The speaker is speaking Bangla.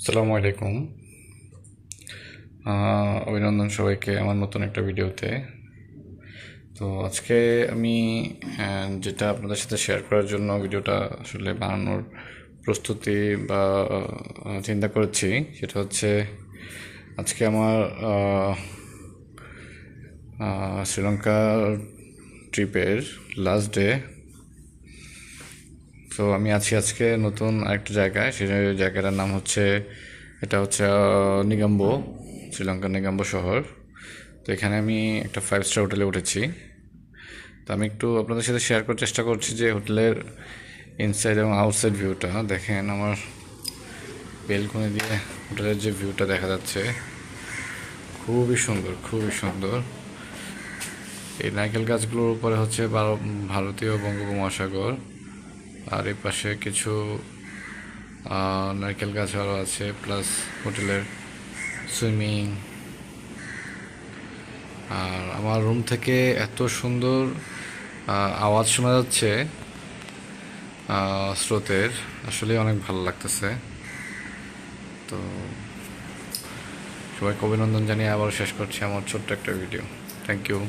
আসসালামু আলাইকুম। অভিনন্দন সবাইকে আমার নতুন একটা ভিডিওতে। তো আজকে আমি যেটা আপনাদের সাথে শেয়ার করার জন্য ভিডিওটা আসলে বানানোর প্রস্তুতি বা চিন্তা করেছি, সেটা হচ্ছে আজকে আমার শ্রীলঙ্কা ট্রিপের লাস্ট ডে। তো আমি আছি আজকে নতুন আরেকটা জায়গায়। সেই জায়গাটার নাম হচ্ছে, এটা হচ্ছে নিগাম্বো, শ্রীলঙ্কার নিগাম্বো শহর। তো এখানে আমি একটা 5 স্টার হোটেলে উঠেছি। তো আমি একটু আপনাদের সাথে শেয়ার করার চেষ্টা করছি যে হোটেলের ইনসাইড এবং আউটসাইড ভিউটা দেখেন। আমার বেলকনি দিয়ে হোটেলের যে ভিউটা দেখা যাচ্ছে খুবই সুন্দর, খুবই সুন্দর। এই নারকেল গাছগুলোর উপরে হচ্ছে ভারতীয় বঙ্গোপমহাসাগর, আর এই পাশে কিছু নারকেল গাছ আরও আছে, প্লাস হোটেলের সুইমিং। আর আমার রুম থেকে এত সুন্দর আওয়াজ শোনা যাচ্ছে স্রোতের, আসলে অনেক ভালো লাগতেছে। তো সবাইকে অভিনন্দন জানিয়ে আবার শেষ করছি আমার ছোট্ট একটা ভিডিও। Thank you.